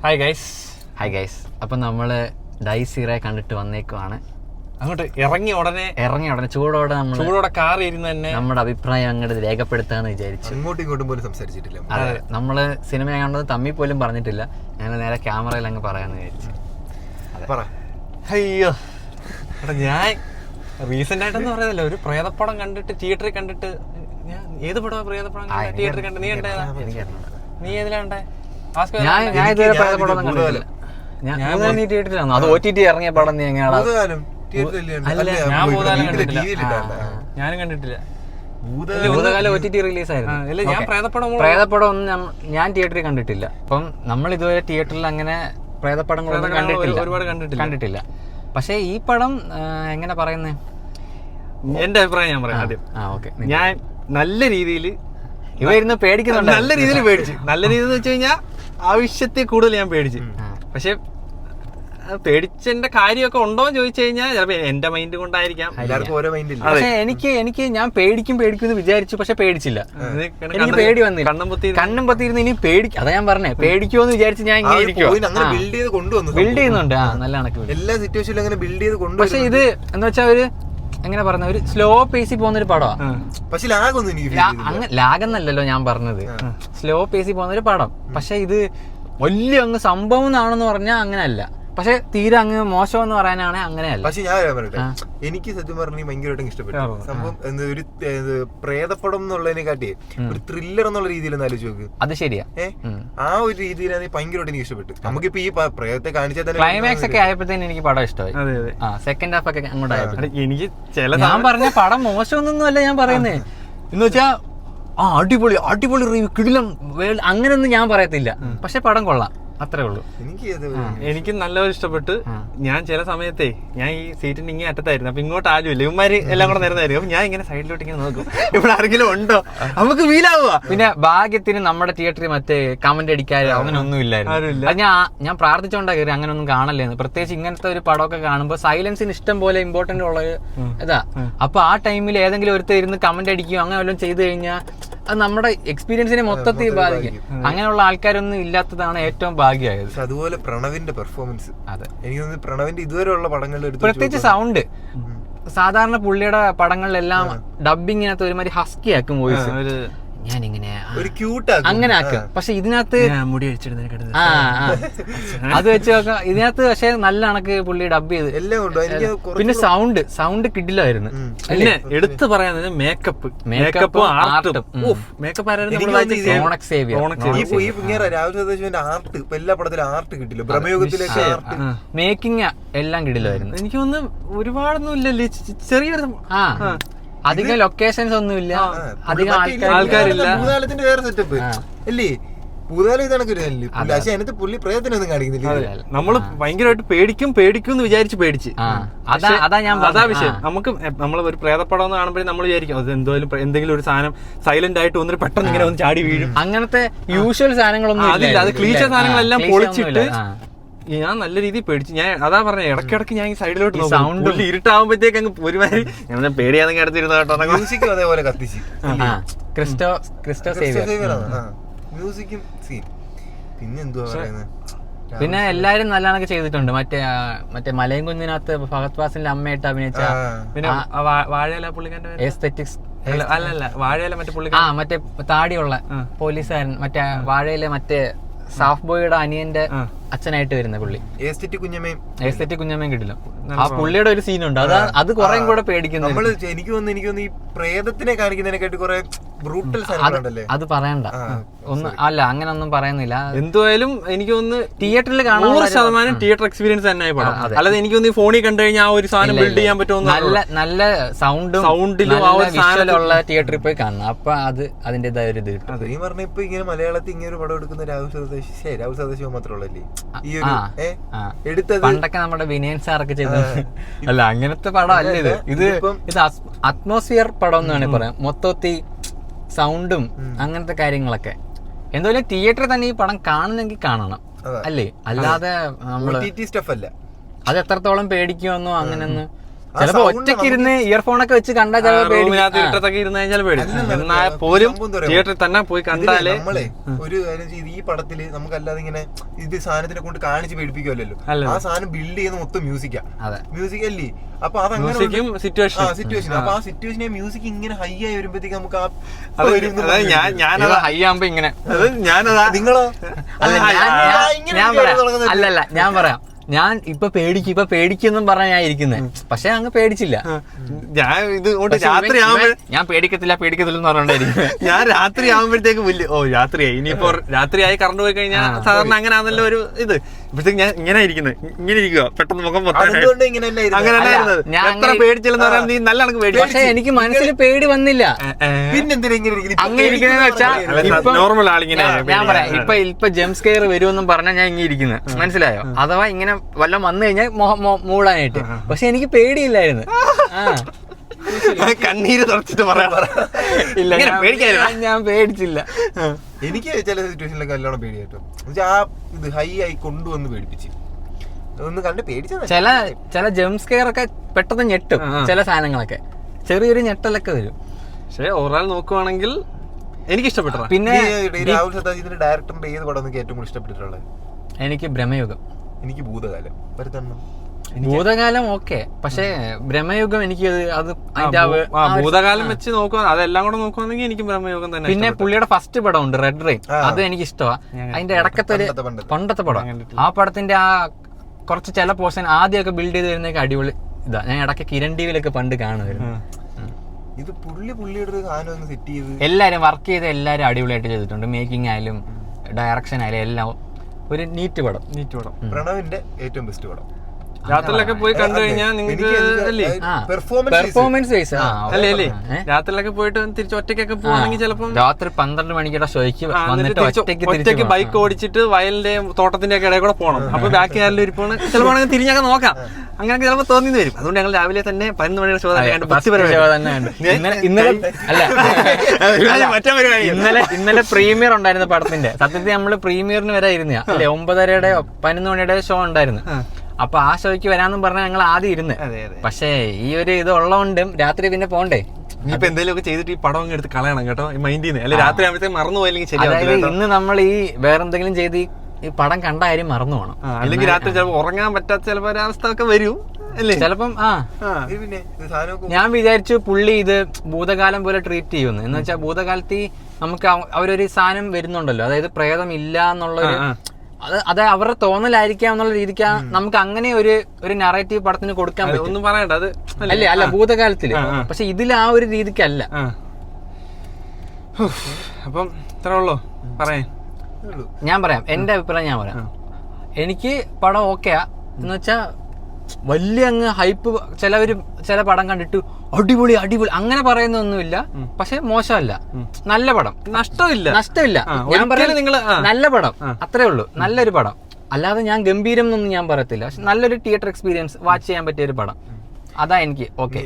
Hi guys. അപ്പം നമ്മള് ഡൈസീറെ കണ്ടിട്ട് വന്നേക്കുവാണ്. അങ്ങോട്ട് ഇറങ്ങിയ ഉടനെ ചൂടോടെ കാർ ഇരുന്ന് തന്നെ നമ്മുടെ അഭിപ്രായം അങ്ങോട്ട് രേഖപ്പെടുത്താന്ന് വിചാരിച്ചു. അങ്ങോട്ടും ഇങ്ങോട്ടും പോലും സംസാരിച്ചിട്ടില്ല. അതെ, നമ്മള് സിനിമ കണ്ടത് തമ്മിൽ പോലും പറഞ്ഞിട്ടില്ല. ഞങ്ങൾ നേരെ ക്യാമറയിൽ അങ്ങ് പറയാന്ന് വിചാരിച്ചു. അയ്യോ ഞാൻ റീസെന്റ് ആയിട്ടെന്ന് പറയുന്നില്ല, ഒരു പ്രേതപ്പടം കണ്ടിട്ട് തിയേറ്ററിൽ കണ്ടിട്ട്. ഞാൻ ഏത് പടമാണ് പ്രേതപ്പടം തിയേറ്ററിൽ കണ്ടത്? നീ കണ്ടേ? നീ ഏതിലാ കണ്ടേ? ഞാൻ ഇതുവരെ പ്രേതപ്പടം കണ്ടിട്ടില്ല. നീ തിയേറ്ററിലാണോ? അത് OTT ഇറങ്ങിയ പടം നീ എങ്ങനെയാണ്? ഞാനും കണ്ടിട്ടില്ല. ഭൂതകാലം OTT റിലീസായിരുന്നു. പ്രേതപ്പടം ഒന്നും ഞാൻ തിയേറ്ററിൽ കണ്ടിട്ടില്ല. അപ്പം നമ്മൾ ഇതുവരെ തിയേറ്ററിൽ അങ്ങനെ പ്രേതപ്പടങ്ങളൊന്നും കണ്ടിട്ടില്ല. പക്ഷെ ഈ പടം എങ്ങനെ പറയുന്നേ, എന്റെ അഭിപ്രായം ഞാൻ പറയാം ആദ്യം. ഞാൻ നല്ല രീതിയിൽ ഇവരുന്ന് പേടിക്കുന്നുണ്ട്. നല്ല രീതിയിൽ പേടിച്ചു. നല്ല രീതിയിൽ എന്ന് വെച്ച് കഴിഞ്ഞാൽ ആവശ്യത്തിൽ കൂടുതൽ ഞാൻ പേടിച്ചു. പക്ഷെ പേടിച്ചതിന്റെ കാര്യമൊക്കെ ഉണ്ടോന്ന് ചോദിച്ചു കഴിഞ്ഞാൽ ചിലപ്പോ എന്റെ മൈൻഡ് കൊണ്ടായിരിക്കാം. പക്ഷെ എനിക്ക് ഞാൻ പേടിക്കും എന്ന് വിചാരിച്ചു, പക്ഷെ പേടിച്ചില്ല. എനിക്ക് പേടി വന്നില്ല. കണ്ണും പൊത്തിയിരുന്ന് ഇനി പേടിക്കും. അതാ ഞാൻ പറഞ്ഞേ, പേടിക്കുമെന്ന് വിചാരിച്ച് ഞാൻ ഇങ്ങനെ ഇരിക്കുവോ. ബിൽഡ് ചെയ്യുന്നുണ്ട്. നല്ല കണക്ക് എല്ലാ സിറ്റുവേഷനിലും അങ്ങനെ ബിൽഡ് ചെയ്ത് കൊണ്ടുവന്നു. പക്ഷെ ഇത് എന്ന് വെച്ചാൽ ഒരു എങ്ങനെ പറഞ്ഞ ഒരു സ്ലോ പേസിൽ പോകുന്നൊരു പടമാണ്. പക്ഷെ ലാഗെന്നല്ലല്ലോ ഞാൻ പറഞ്ഞത്, സ്ലോ പേസിൽ പോകുന്നൊരു പടം. പക്ഷെ ഇത് വലിയ അങ്ങ് സംഭവം എന്നാണെന്ന് പറഞ്ഞാൽ അങ്ങനെയല്ല. പക്ഷെ തീരെ അങ്ങ് മോശം എന്ന് പറയാനാണ് അങ്ങനെയല്ല. പക്ഷെ ഞാൻ പറയട്ടെ, എനിക്ക് സത്യം പറഞ്ഞാൽ ഭയങ്കരമായിട്ടും ഇഷ്ടപ്പെട്ടു സംഭവം. ഒരു പ്രേതപ്പടം എന്നുള്ളതിനെ കാട്ടി ഒരു ത്രില്ലർ എന്നുള്ള രീതിയിൽ ആലോചിച്ച് നോക്ക്. അത് ശരിയാ. ആ ഒരു രീതിയിലാണ് ഭയങ്കരമായിട്ട് എനിക്ക് ഇഷ്ടപ്പെട്ടു. നമുക്കിപ്പോ ഈ പ്രേതത്തെ കാണിച്ചാൽ തന്നെ ക്ലൈമാക്സ് ഒക്കെ ആയപ്പോഴത്തേന് എനിക്ക് പടം ഇഷ്ടമായി. സെക്കൻഡ് ഹാഫ് ഒക്കെ അങ്ങോട്ട് എനിക്ക് ഞാൻ പറഞ്ഞ പടം മോശമൊന്നും അല്ല ഞാൻ പറയുന്നേ. എന്ന് വെച്ചാ അടിപൊളി റിവ്യൂ കിടിലം അങ്ങനെയൊന്നും ഞാൻ പറയത്തില്ല. പക്ഷെ പടം കൊള്ളാം, അത്രേ ഉള്ളൂ. എനിക്ക് നല്ലപോലെ ഇഷ്ടപ്പെട്ട്. ഞാൻ ചില സമയത്തേ ഞാൻ ഈ സീറ്റിന്റെ ഇങ്ങനെ അറ്റത്തായിരുന്നു. അപ്പൊ ഇങ്ങോട്ട് ആരുമില്ല, ഇവന്മാര് എല്ലാം കൂടെ നേരുന്നതായിരിക്കും. അപ്പൊ ഞാൻ ഇങ്ങനെ സൈഡിലോട്ട് ഇങ്ങനെ നോക്കും, ഇവിടെ ആരെങ്കിലും ഉണ്ടോ, നമുക്ക് ഫീൽ ആവുക. പിന്നെ ഭാഗ്യത്തിന് നമ്മുടെ തിയേറ്ററിൽ മറ്റേ കമന്റ് അടിക്കാറ് അങ്ങനെയൊന്നും ഇല്ലായിരുന്നു. ഞാൻ പ്രാർത്ഥിച്ചോണ്ടാ കയറി അങ്ങനെയൊന്നും കാണല്ലേന്ന്. പ്രത്യേകിച്ച് ഇങ്ങനത്തെ ഒരു പടമൊക്കെ കാണുമ്പോൾ സൈലൻസിന് ഇഷ്ടം പോലെ ഇമ്പോർട്ടന്റ് ഉള്ള ഇതാ. അപ്പൊ ആ ടൈമിൽ ഏതെങ്കിലും ഒരുത്തർ ഇരുന്ന് കമന്റ് അടിക്കുകയോ അങ്ങനെ വല്ലതും ചെയ്തു കഴിഞ്ഞാൽ അത് നമ്മുടെ എക്സ്പീരിയൻസിനെ മൊത്തത്തിൽ ബാധിക്കും. അങ്ങനെയുള്ള ആൾക്കാരൊന്നും ഇല്ലാത്തതാണ് ഏറ്റവും ഭാഗ്യമായത്. അതുപോലെ പ്രണവിന്റെ പെർഫോമൻസ്, അതെ എനിക്ക് തോന്നുന്നു പ്രണവിന്റെ ഇതുവരെയുള്ള പടങ്ങളിൽ പ്രത്യേകിച്ച് സൗണ്ട്. സാധാരണ പുള്ളിയുടെ പടങ്ങളിലെല്ലാം ഡബിങ്ങിനകത്ത് ഒരുമാതിരി ഹസ്കി ആക്കും വോയിസ്. ഞാനിങ്ങനെ അങ്ങനെ ആക്കും. പക്ഷെ ഇതിനകത്ത് മുടി അടിച്ചിടുന്ന അത് വെച്ച് നോക്കാം. ഇതിനകത്ത് പക്ഷെ നല്ല കണക്ക് പുള്ളി ഡബ് ചെയ്ത് എല്ലാം. പിന്നെ സൗണ്ട് കിഡിലായിരുന്നു. പിന്നെ എടുത്തു പറയാൻ മേക്കപ്പും ആർട്ടും. മേക്കപ്പ് എല്ലാ പടത്തിലും ആർട്ട് കിട്ടില്ല. ബ്രഹ്മയുഗത്തിലേക്ക് മേക്കിംഗ് എല്ലാം കിടിലായിരുന്നു. എനിക്ക് തോന്നുന്നു ഒരുപാടൊന്നും ഇല്ലല്ലേ, ചെറിയൊരു അധികം ലൊക്കേഷൻസ് ഒന്നുമില്ല, അധികം ആൾക്കാരില്ല. ഭൂതാലത്തിന്റെ വേറെ സെറ്റപ്പ് അല്ലേ? ഭൂതാലം ഇതാണ് പക്ഷെ അതിനകത്ത് പുള്ളി പ്രയത്നമൊന്നും കാണിക്കുന്നില്ല. നമ്മള് ഭയങ്കരമായിട്ട് പേടിക്കും എന്ന് വിചാരിച്ച് പേടിച്ച്. അതാ വിഷയം. നമ്മൾ ഒരു പ്രേതപ്പടം എന്ന് കാണുമ്പോഴേ നമ്മൾ വിചാരിക്കും അത് എന്തെങ്കിലും ഒരു സാധനം സൈലന്റ് ആയിട്ട് വന്നിട്ട് പെട്ടെന്ന് ഇങ്ങനെ ഒന്ന് ചാടി വീഴും. അങ്ങനത്തെ യൂഷ്വൽ സാധനങ്ങളൊന്നും അതില്ല. അത് ക്ലീശ സാധനങ്ങളെല്ലാം പൊളിച്ചിട്ട് ഞാൻ നല്ല രീതിയിൽ പേടിച്ചു. ഞാൻ അതാ പറഞ്ഞ ഇടയ്ക്കിടയ്ക്ക് ഞാൻ ഈ സൈഡിലോട്ട് സൗണ്ട് ഇരുട്ടാവുമ്പോഴത്തേക്ക് അങ്ങ് ഒരുമാതിരി ഞാൻ പേടിയാണെങ്കിൽ അടുത്തിരുന്ന കേട്ടോ. മ്യൂസിക്കും അതേപോലെ കത്തിച്ച് ക്രിസ്റ്റോ മ്യൂസിക്കും സീൻ. പിന്നെ എന്തുവാ പറയുന്നത്, പിന്നെ എല്ലാരും നല്ലതൊക്കെ ചെയ്തിട്ടുണ്ട്. മറ്റേ മലയും കുഞ്ഞിനകത്ത് ഫഹദ് ഫാസിലിന്റെ അമ്മയായിട്ട് അഭിനയിച്ച, പിന്നെ വാഴയില പുള്ളിക്കാരന്റെ എസ്തെറ്റിക്സ് അല്ലല്ല വാഴയില മറ്റേ പുള്ളി മറ്റേ താടിയുള്ള പോലീസുകാരൻ, മറ്റേ വാഴയിലെ മറ്റേ സാഫ് ബോയുടെ അനിയന്റെ അച്ഛനായിട്ട് വരുന്ന പുള്ളി. എസ്തെറ്റിക് കുഞ്ഞമ്മയും കിട്ടില്ല. ആ പുള്ളിയുടെ ഒരു സീനുണ്ട്, അത് കുറെ കൂടെ പേടിക്കുന്നു. എനിക്ക് തോന്നുന്നു ഈ പ്രേതത്തിനെ കാണിക്കുന്നതിനെക്കാട്ടി കുറെ ബ്രൂട്ടൽ സാധനങ്ങളുണ്ടല്ലേ. അത് പറയണ്ട, ഒന്നും അല്ല, അങ്ങനെ ഒന്നും പറയുന്നില്ല. എന്തായാലും എനിക്ക് തോന്നുന്നു തിയേറ്ററിൽ കാണാൻ 100% തിയേറ്റർ എക്സ്പീരിയൻസ് തന്നെ പടം. അല്ലാതെ എനിക്ക് തോന്നുന്നു ഫോണിൽ കണ്ടു കഴിഞ്ഞാൽ ആ ഒരു സാധനം ബിൽഡ് ചെയ്യാൻ പറ്റുമോ. നല്ല സൗണ്ടിലും വിഷ്വലുള്ള തിയേറ്ററിൽ പോയി കാണണം. അപ്പൊ അതിന്റേതായ ഒരു ഇത് കിട്ടും. നീ പറഞ്ഞ ഇപ്പൊ ഇങ്ങനെ മലയാളത്തിൽ ഇങ്ങനെ ഒരു പടം എടുക്കുന്ന രാഹുൽ സദാശിവം മാത്രമല്ലേ ഈ ഒരു എടുത്തത്. പണ്ടൊക്കെ നമ്മുടെ വിനയൻ സാറൊക്കെ ചെയ്തത് അല്ല, അങ്ങനത്തെ പടം അല്ല ഇത്. ഇത് അറ്റ്മോസ്ഫിയർ പടം എന്ന് വേണമെങ്കിൽ പറയാം. മൊത്തത്തിൽ സൗണ്ടും അങ്ങനത്തെ കാര്യങ്ങളൊക്കെ. എന്തായാലും തിയേറ്ററിൽ തന്നെ ഈ പടം കാണുന്നെങ്കിൽ കാണണം അല്ലേ, അല്ലാതെ നമ്മള് സ്റ്റഫ് അല്ല. അത് എത്രത്തോളം പേടിക്കുമെന്നോ അങ്ങനെയൊന്നും ചിലപ്പോ ഒറ്റയ്ക്ക് ഇരുന്ന് ഇയർഫോണൊക്കെ വെച്ച് കണ്ടാൽ റൂമിനകത്ത് ഇരുട്ടത്തൊക്കെ ഇരുന്ന് കഴിഞ്ഞാൽ പേടി. എന്നാൽ പോലും തിയേറ്ററിൽ തന്നെ പോയി കണ്ടാലേ നമ്മളെ ഒരു കാര്യം ചെയ്ത് ഈ പടത്തില് നമുക്കല്ലാതെ ഇങ്ങനെ ഇത് സാധനത്തിനെ കൊണ്ട് കാണിച്ച് പേടിപ്പിക്കുമല്ലോ. ആ സാധനം ബിൽഡ് ചെയ്യുന്ന മൊത്തം മ്യൂസിക്കാ, മ്യൂസിക് അല്ലേ. അപ്പൊ അതങ്ങനെ സിറ്റുവേഷൻ, അപ്പൊ ആ സിറ്റുവേഷനെ മ്യൂസിക് ഇങ്ങനെ ഹൈ ആയി വരുമ്പോഴത്തേക്ക് നമുക്ക് ഞാനത് ഹൈ ആകുമ്പോ ഇങ്ങനെ നിങ്ങളോ അല്ലല്ല ഞാൻ പറയാം, ഞാൻ ഇപ്പൊ പേടിക്കും പറഞ്ഞാ ഞാൻ ഇരിക്കുന്നത്. പക്ഷെ അങ്ങ് പേടിച്ചില്ല. ഞാൻ ഇത് രാത്രി ഞാൻ പേടിക്കത്തില്ല എന്ന് പറഞ്ഞോണ്ടായിരിക്കും. ഞാൻ രാത്രി ആകുമ്പോഴത്തേക്ക് രാത്രിയായി, ഇനിയിപ്പോ രാത്രിയായി കറണ്ട് പോയി കഴിഞ്ഞാൽ സാധാരണ അങ്ങനെ ആണല്ലോ ഒരു ഇത്. ഇപ്പോഴത്തേക്ക് ഞാൻ ഇങ്ങനെ ഇരിക്കുന്നത്, ഇങ്ങനെ ഇരിക്കുക, പെട്ടെന്ന് മുഖം അങ്ങനെ പേടിച്ചില്ലെന്ന് പറയാൻ നീ നല്ല കണക്ക് പേടി. പക്ഷെ എനിക്ക് മനസ്സിൽ പേടി വന്നില്ല. അങ്ങനെ ഇരിക്കുന്ന വെച്ചാൽ നോർമൽ ആളിങ്ങനെ ഞാൻ പറയാം, ഇപ്പൊ ജംപ് സ്കെയർ വരുമെന്നും പറഞ്ഞാൽ ഞാൻ ഇങ്ങനെ ഇരിക്കുന്നത്, മനസ്സിലായോ? അഥവാ ഇങ്ങനെ വല്ലതും വന്നു കഴിഞ്ഞാൽ മൂടാനായിട്ട്. പക്ഷെ എനിക്ക് പേടിയില്ലായിരുന്നു. കണ്ണീര് തുറച്ചിട്ട് പറയാൻ ഇല്ല, ഞാൻ പേടിച്ചില്ല. എനിക്ക് ചില സിറ്റുവേഷനിലൊക്കെ നല്ലോണം പേടിയായിട്ടോ. ആ ഇത് ഹൈ ആയി കൊണ്ടുവന്ന് പേടിപ്പിച്ച് ഒന്ന് കണ്ട് പേടിച്ച ചില ജംപ് സ്കെയർ ഒക്കെ പെട്ടെന്ന് ഞെട്ടും. ചില സാധനങ്ങളൊക്കെ ചെറിയൊരു ഞെട്ടലൊക്കെ വരും. പക്ഷെ ഓവറോൾ നോക്കുവാണെങ്കിൽ എനിക്ക് ഇഷ്ടപ്പെട്ടു. പിന്നെ രാഹുൽ സത്താജിന്റെ ഡയറക്ടറിന്റെ ഏത് പടം എനിക്ക് ഏറ്റവും കൂടുതൽ ഇഷ്ടപ്പെട്ടിട്ടുള്ളത്? എനിക്ക് ബ്രഹ്മയുഗം. എനിക്ക് ഭൂതകാലം. ഭൂതകാലം ഓക്കെ, പക്ഷെ ബ്രഹ്മയുഗം എനിക്ക് ഭൂതകാലം വെച്ച് നോക്കുക, അതെല്ലാം കൂടെ നോക്കുവാണെങ്കിൽ എനിക്ക് ബ്രഹ്മയുഗം തന്നെ. പിന്നെ പുള്ളിയുടെ ഫസ്റ്റ് പടം ഉണ്ട് റെഡ് റെയിൻ, അത് എനിക്ക് ഇഷ്ടമാണ്. അതിന്റെ ഇടക്കത്തെ ഒരു പണ്ടത്തെ പടം, ആ പടത്തിന്റെ ആ കുറച്ച് ചില പോർഷൻ ആദ്യമൊക്കെ ബിൽഡ് ചെയ്ത് വരുന്നൊക്കെ അടിപൊളി ഇതാ. ഞാൻ ഇടയ്ക്ക് കിരൺ ടിവിയിലൊക്കെ പണ്ട് കാണുമായിരുന്നു. ഇത് പുള്ളിയുടെ ഒരു സാധനം ഒന്ന് സെറ്റ് ചെയ്ത് എല്ലാരും വർക്ക് ചെയ്ത് എല്ലാരും അടിപൊളിയായിട്ട് ചെയ്തിട്ടുണ്ട്. മേക്കിംഗ് ആയാലും ഡയറക്ഷൻ ആയാലും എല്ലാം ഒരു നീറ്റ് പടം. പ്രണവിന്റെ ഏറ്റവും ബെസ്റ്റ് പടം. രാത്രിയിലൊക്കെ പോയി കണ്ടു കഴിഞ്ഞാൽ നിങ്ങൾക്ക് പെർഫോമൻസ് വൈസ് അല്ലേ രാത്രിയിലൊക്കെ പോയിട്ട് തിരിച്ച് ഒറ്റയ്ക്കൊക്കെ പോവാണെങ്കിൽ ചിലപ്പോൾ രാത്രി 12 മണിക്കുള്ള ഷോയ്ക്ക് വന്നിട്ട് ഒറ്റയ്ക്ക് ബൈക്ക് ഓടിച്ചിട്ട് വയലിന്റെ തോട്ടത്തിന്റെ ഒക്കെ ഇടയിൽ കൂടെ പോകണം. അപ്പൊ ബാക്കി ആരെങ്കിലും ഇരിപ്പോണ് ചിലപ്പോൾ തിരിഞ്ഞൊക്കെ നോക്കാം. അങ്ങനെയൊക്കെ ചിലപ്പോൾ തോന്നി വരും. അതുകൊണ്ട് ഞങ്ങൾ രാവിലെ തന്നെ 11 മണിയുടെ ഷോ ഇന്നലെ പ്രീമിയർ ഉണ്ടായിരുന്നു പടത്തിന്റെ. സത്യത്തിൽ നമ്മള് പ്രീമിയറിന് വരെ ഇരുന്ന അല്ലെ 9:30 11 മണിയുടെ ഷോ ഉണ്ടായിരുന്നു. അപ്പൊ ആ ഷോയ്ക്ക് വരാന്നും പറഞ്ഞാൽ ഞങ്ങൾ ആദ്യം ഇരുന്ന്. പക്ഷേ ഈ ഒരു ഇത് ഉള്ളതുകൊണ്ടും രാത്രി പിന്നെ പോണ്ടേ. ഇപ്പൊ എന്തെങ്കിലും ഒക്കെ ചെയ്തിട്ട് ഈ പടം അങ്ങ് എടുത്ത് കളയണം കേട്ടോ, മൈൻഡ് ചെയ്യുന്നത്. അല്ലെ രാത്രി ആകുമ്പോഴത്തേക്ക് മറന്നു പോയില്ലെങ്കിൽ ശരിയാവില്ല. ഇന്ന് നമ്മൾ ഈ വേറെന്തെങ്കിലും ചെയ്ത് ഈ പടം കണ്ട കാര്യം മറന്നു പോകണം. അല്ലെങ്കിൽ രാത്രി ചിലപ്പോൾ ഉറങ്ങാൻ പറ്റാത്ത ചിലപ്പോ ഒരവസ്ഥ ഒക്കെ വരും അല്ലേ ചിലപ്പം. ഞാൻ വിചാരിച്ചു പുള്ളി ഇത് ഭൂതകാലം പോലെ ട്രീറ്റ് ചെയ്യുമെന്ന്. എന്ന് വെച്ചാൽ ഭൂതകാലത്ത് നമുക്ക് അവരൊരു സാധനം വരുന്നുണ്ടല്ലോ, അതായത് പ്രേതം ഇല്ല എന്നുള്ളൊരു അത് അവരുടെ തോന്നലായിരിക്കാം എന്നുള്ള രീതിക്ക് നമുക്ക് അങ്ങനെ ഒരു നറേറ്റീവ് പടത്തിന് കൊടുക്കാൻ പറ്റും. ഒന്നും പറയണ്ട അത് അല്ല ഭൂതകാലത്തില്. പക്ഷെ ഇതിൽ ആ ഒരു രീതിക്കല്ല. അപ്പം ഇത്ര ഉള്ളോ പറയാൻ? ഞാൻ പറയാം എന്റെ അഭിപ്രായം. ഞാൻ പറയാം, എനിക്ക് പടം ഓക്കെയാ. എന്ന് വെച്ചാ വലിയ അങ്ങ് ഹൈപ്പ് ചില പടം കണ്ടിട്ട് അടിപൊളി അങ്ങനെ പറയുന്നൊന്നുമില്ല. പക്ഷെ മോശമല്ല, നല്ല പടം, നഷ്ടമില്ല. ഞാൻ പറയാം നിങ്ങള് നല്ല പടം, അത്രേ ഉള്ളൂ. നല്ലൊരു പടം. അല്ലാതെ ഞാൻ ഗംഭീരം എന്നൊന്നും ഞാൻ പറയത്തില്ല. പക്ഷെ നല്ലൊരു തിയേറ്റർ എക്സ്പീരിയൻസ് വാച്ച് ചെയ്യാൻ പറ്റിയ ഒരു പടം. അതാ എനിക്ക് ഓക്കെ.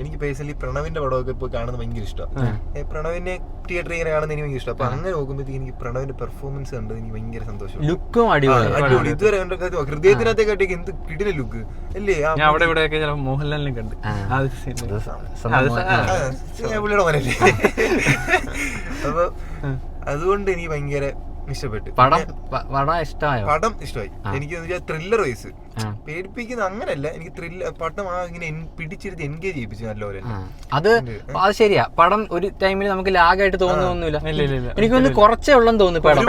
എനിക്ക് പേഴ്സണലി പ്രണവിന്റെ പടമൊക്കെ പോയി കാണുന്നത് ഭയങ്കര ഇഷ്ടമാണ്. പ്രണവിനെ തിയേറ്ററിൽ ഇങ്ങനെ കാണുന്നത് എനിക്ക് ഭയങ്കര ഇഷ്ടം. അപ്പൊ അങ്ങനെ നോക്കുമ്പോഴത്തേക്ക് എനിക്ക് പ്രണവിന്റെ പെർഫോമൻസ് കണ്ടത് എനിക്ക് ഭയങ്കര സന്തോഷം. ലുക്കും അടിപൊളി. ഇതുവരെ ഹൃദയത്തിനകത്തേക്കാട്ടിയൊക്കെ എന്ത് കിടില ലുക്ക് അല്ലേ. ഞാൻ അവിടെ ഇവിടെ മോഹൻലാലിനെ കണ്ട് പുള്ളിയുടെ മനല്ലേ. അപ്പൊ അതുകൊണ്ട് എനിക്ക് ഭയങ്കര ഇഷ്ടപ്പെട്ടു. പടം ഇഷ്ടമായി. എനിക്ക് ത്രില്ലർ വൈസ് പേടിപ്പിക്കുന്ന അങ്ങനല്ല, എനിക്ക് പടം ഇങ്ങനെ പിടിച്ചിരുത്തി എൻഗേജ് ചെയ്യിപ്പിച്ചു നല്ലപോലെ. അത് ശരിയാ. പടം ഒരു ടൈമിൽ നമുക്ക് ലാഗായിട്ട് തോന്നുന്നില്ല. എനിക്കൊന്ന് കുറച്ചേ ഉള്ളെന്ന് തോന്നി. പടം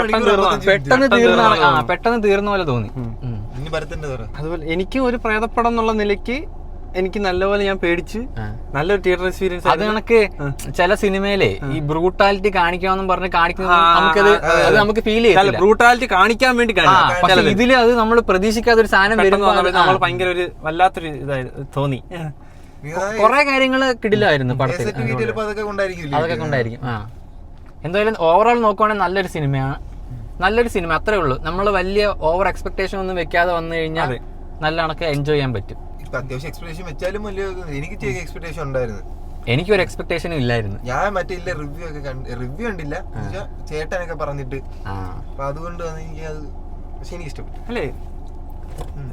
പെട്ടെന്ന് തീർന്ന പോലെ തോന്നി. അതുപോലെ എനിക്ക് ഒരു പ്രേതപ്പടം എന്നുള്ള നിലയ്ക്ക് എനിക്ക് നല്ലപോലെ ഞാൻ പേടിച്ച് നല്ലൊരു തിയേറ്റർ എക്സ്പീരിയൻസ്. അത് കണക്ക് ചില സിനിമയിലെ ഈ ബ്രൂട്ടാലിറ്റി കാണിക്കാമെന്നും പറഞ്ഞ് കാണിക്കുന്നത് നമുക്ക് ഫീൽ ചെയ്യും. ബ്രൂട്ടാലിറ്റി കാണിക്കാൻ വേണ്ടി പക്ഷെ ഇതില് അത് നമ്മൾ പ്രതീക്ഷിക്കാത്ത ഒരു സാധനം വരുമ്പോൾ നമ്മൾ ഭയങ്കര ഒരു വല്ലാത്തൊരു ഇതായി തോന്നി. കുറെ കാര്യങ്ങള് കിടിലായിരുന്നു പടത്തിൽ. അതൊക്കെ കൊണ്ടായിരിക്കും. എന്തായാലും ഓവറോൾ നോക്കുവാണെങ്കിൽ നല്ലൊരു സിനിമയാണ്. നല്ലൊരു സിനിമ, അത്രേ ഉള്ളൂ. നമ്മൾ വലിയ ഓവർ എക്സ്പെക്ടേഷൻ ഒന്നും വെക്കാതെ വന്നു കഴിഞ്ഞാൽ നല്ല കണക്ക് എൻജോയ് ചെയ്യാൻ പറ്റും. അത്യാവശ്യം എക്സ്പെക്ടേഷൻ വെച്ചാലും വലിയ എനിക്ക് എക്സ്പെക്ടേഷൻ ഉണ്ടായിരുന്നു. എനിക്കൊരു എക്സ്പെക്ടേഷനും ഇല്ലായിരുന്നു. ഞാൻ മറ്റേ റിവ്യൂ കണ്ടില്ല, ചേട്ടനൊക്കെ പറഞ്ഞിട്ട്. അപ്പൊ അതുകൊണ്ട് എനിക്ക് അത് പക്ഷെ എനിക്ക് ഇഷ്ടപ്പെട്ടു. അല്ലേ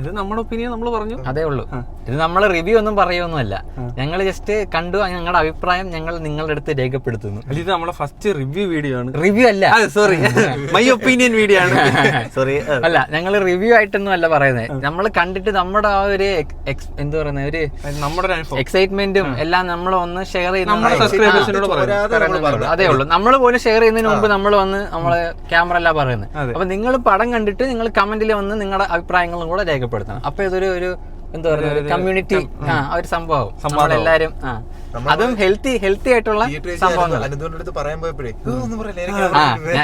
ഇത് നമ്മുടെ ഒപ്പീനിയൻ നമ്മൾ പറഞ്ഞു, അതേ ഉള്ളൂ. ഇത് നമ്മൾ റിവ്യൂ ഒന്നും പറയൊന്നുമല്ല, ഞങ്ങൾ ജസ്റ്റ് കണ്ടു, ഞങ്ങളുടെ അഭിപ്രായം ഞങ്ങൾ നിങ്ങളുടെ അടുത്ത് രേഖപ്പെടുത്തുന്നു. ഇത് നമ്മളെ ഫസ്റ്റ് റിവ്യൂ വീഡിയോ ആണ്, റിവ്യൂ അല്ല, സോറി, മൈ ഒപ്പീനിയൻ വീഡിയോ ആണ്. സോറി, അല്ല, ഞങ്ങൾ റിവ്യൂ ആയിട്ടൊന്നും അല്ല പറയുന്നത്. നമ്മൾ കണ്ടിട്ട് നമ്മുടെ ആ ഒരു എന്താ പറയുന്നത്, ഒരു നമ്മുടെ എക്സൈറ്റ്മെന്റും എല്ലാം നമ്മൾ ഒന്ന് ഷെയർ സബ്സ്ക്രൈബേഴ്സിനോട് അതേ ഉള്ളൂ. നമ്മൾ പോലും ഷെയർ ചെയ്യുന്നതിന് മുമ്പ് നമ്മൾ വന്ന് നമ്മള് ക്യാമറ അല്ല പറയുന്നത്. അപ്പൊ നിങ്ങൾ പടം കണ്ടിട്ട് നിങ്ങൾ കമന്റിൽ വന്ന് നിങ്ങളുടെ അഭിപ്രായങ്ങളും കൂടെ രേഖപ്പെടുത്തണം. അപ്പൊ ഇതൊരു എന്താ പറയുക, കമ്മ്യൂണിറ്റി ഒരു സംഭവം, നമ്മളെല്ലാരും അതും ഹെൽത്തി ആയിട്ടുള്ള സംഭവങ്ങൾ.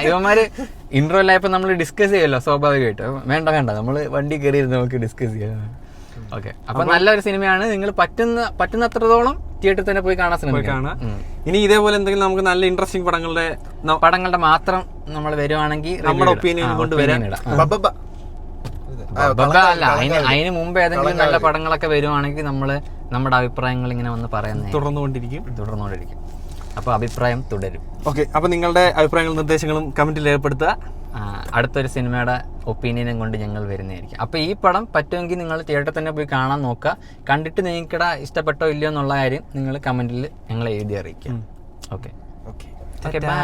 ഇവന്മാര് ഇൻട്രോ എല്ലായപ്പോ നമ്മൾ ഡിസ്കസ് ചെയ്യുമല്ലോ സ്വാഭാവികമായിട്ട്. വേണ്ട നമ്മൾ വണ്ടി കയറി നമുക്ക് ഡിസ്കസ് ചെയ്യാം. ഓക്കെ, അപ്പൊ നല്ലൊരു സിനിമയാണ്. നിങ്ങൾ പറ്റുന്നത്രത്തോളം തിയേറ്ററിൽ തന്നെ പോയി കാണാൻ ശ്രമിക്കാം. ഇനി ഇതേപോലെ എന്തെങ്കിലും നമുക്ക് നല്ല ഇൻട്രസ്റ്റിംഗ് പടങ്ങളുടെ മാത്രം നമ്മൾ വരുവാണെങ്കിൽ നമ്മുടെ ഒപ്പീനിയൻ കൊണ്ടുവരാൻ അല്ല, അതിന് മുമ്പ് ഏതെങ്കിലും നല്ല പടങ്ങളൊക്കെ വരുവാണെങ്കിൽ നമ്മള് നമ്മുടെ അഭിപ്രായങ്ങൾ ഇങ്ങനെ വന്ന് പറയുന്നത് തുടർന്നുകൊണ്ടിരിക്കും. അപ്പൊ അഭിപ്രായം തുടരും. ഓക്കെ, അപ്പൊ നിങ്ങളുടെ അഭിപ്രായങ്ങളും നിർദ്ദേശങ്ങളും കമന്റിൽ രേഖപ്പെടുത്തുക. അടുത്തൊരു സിനിമയുടെ ഒപ്പീനിയനും കൊണ്ട് ഞങ്ങൾ വരുന്നതായിരിക്കും. അപ്പൊ ഈ പടം പറ്റുമെങ്കിൽ നിങ്ങൾ തിയേറ്ററിൽ തന്നെ പോയി കാണാൻ നോക്കുക. കണ്ടിട്ട് നിങ്ങൾക്കിടെ ഇഷ്ടപ്പെട്ടോ ഇല്ലയോ എന്നുള്ള കാര്യം നിങ്ങൾ കമന്റിൽ ഞങ്ങളെ എഴുതി അറിയിക്കുക. Okay, by.